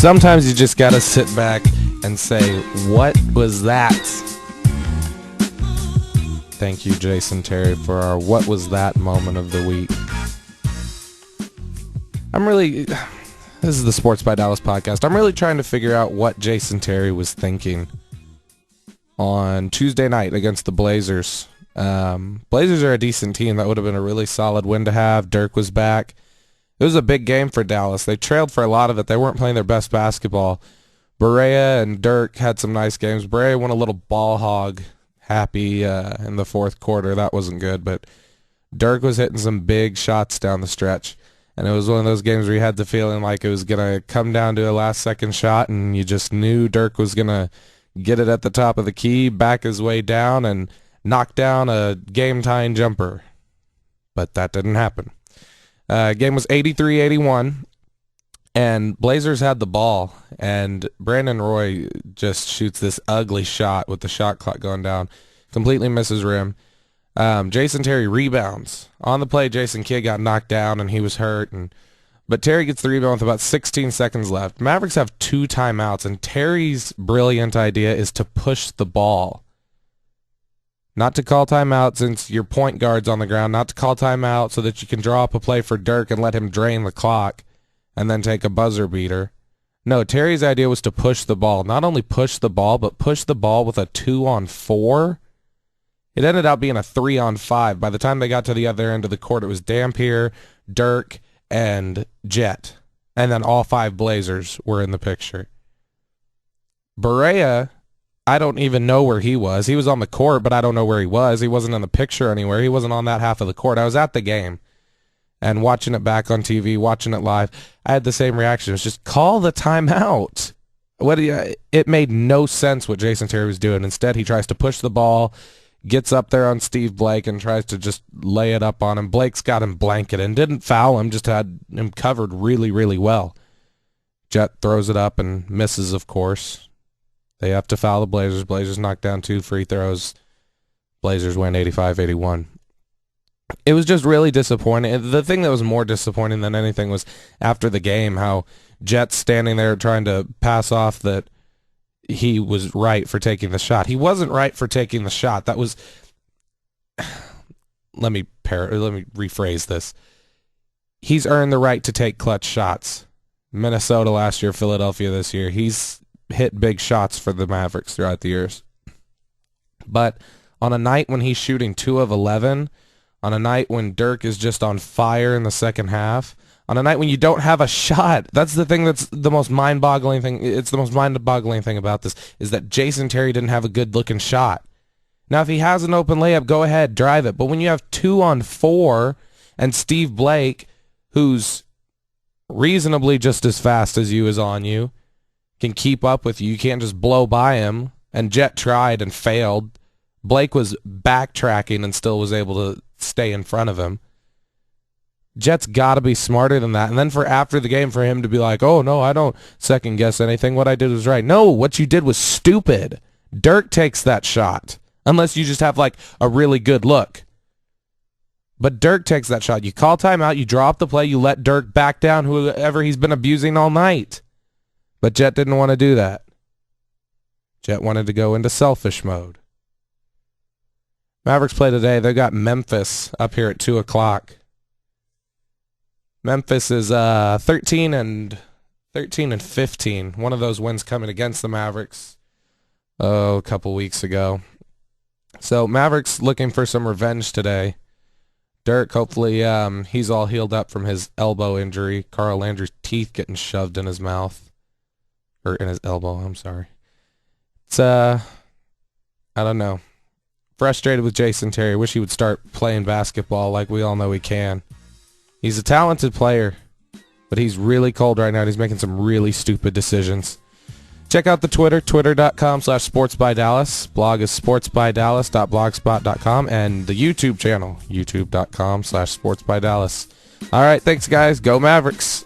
Sometimes you just gotta sit back and say, what was that? Thank you, Jason Terry, for our what was that moment of the week. This is the Sports by Dallas podcast. I'm really trying to figure out what Jason Terry was thinking on Tuesday night against the Blazers. Blazers are a decent team. That would have been a really solid win to have. Dirk was back. It was a big game for Dallas. They trailed for a lot of it. They weren't playing their best basketball. Barea and Dirk had some nice games. Barea went a little ball hog happy in the fourth quarter. That wasn't good, but Dirk was hitting some big shots down the stretch. And it was one of those games where you had the feeling like it was going to come down to a last-second shot, and you just knew Dirk was going to get it at the top of the key, back his way down, and knock down a game-tying jumper. But that didn't happen. Game was 83-81, and Blazers had the ball, and Brandon Roy just shoots this ugly shot with the shot clock going down, completely misses rim. Jason Terry rebounds. On the play, Jason Kidd got knocked down, and he was hurt, but Terry gets the rebound with about 16 seconds left. Mavericks have 2 timeouts, and Terry's brilliant idea is to push the ball. Not to call timeout since your point guard's on the ground, not to call timeout so that you can draw up a play for Dirk and let him drain the clock and then take a buzzer beater. No, Terry's idea was to push the ball. Not only push the ball, but push the ball with a 2-on-4. It ended up being a 3-on-5. By the time they got to the other end of the court, it was Dampier, Dirk, and Jet. And then all 5 Blazers were in the picture. Barea, I don't even know where he was. He was on the court, but I don't know where he was. He wasn't in the picture anywhere. He wasn't on that half of the court. I was at the game and watching it back on TV, watching it live. I had the same reaction. It was just call the timeout. It made no sense what Jason Terry was doing. Instead, he tries to push the ball, gets up there on Steve Blake, and tries to just lay it up on him. Blake's got him blanketed and didn't foul him, just had him covered really, really well. Jet throws it up and misses, of course. They have to foul the Blazers. Blazers knock down 2 free throws. Blazers win 85-81. It was just really disappointing. The thing that was more disappointing than anything was after the game, how Jet's standing there trying to pass off that he was right for taking the shot. He wasn't right for taking the shot. That was... Let me rephrase this. He's earned the right to take clutch shots. Minnesota last year, Philadelphia this year. He's hit big shots for the Mavericks throughout the years. But on a night when he's shooting 2 of 11, on a night when Dirk is just on fire in the second half, on a night when you don't have a shot, that's the thing that's the most mind-boggling thing. It's the most mind-boggling thing about this, is that Jason Terry didn't have a good-looking shot. Now, if he has an open layup, go ahead, drive it. But when you have 2-on-4 and Steve Blake, who's reasonably just as fast as you is on you, can keep up with you. You can't just blow by him. And Jet tried and failed. Blake was backtracking and still was able to stay in front of him. Jet's got to be smarter than that. And then for after the game for him to be like, oh, no, I don't second guess anything. What I did was right. No, what you did was stupid. Dirk takes that shot. Unless you just have like a really good look. But Dirk takes that shot. You call timeout. You draw up the play. You let Dirk back down whoever he's been abusing all night. But Jet didn't want to do that. Jet wanted to go into selfish mode. Mavericks play today. They've got Memphis up here at 2 o'clock. Memphis is 13 and 15. One of those wins coming against the Mavericks a couple weeks ago. So Mavericks looking for some revenge today. Dirk, hopefully he's all healed up from his elbow injury. Carl Landry's teeth getting shoved in his mouth. Or in his elbow, I'm sorry. It's, I don't know. Frustrated with Jason Terry. Wish he would start playing basketball like we all know he can. He's a talented player, but he's really cold right now. And he's making some really stupid decisions. Check out the Twitter, twitter.com/sportsbydallas. Blog is sportsbydallas.blogspot.com. And the YouTube channel, youtube.com/sportsbydallas. All right, thanks, guys. Go Mavericks.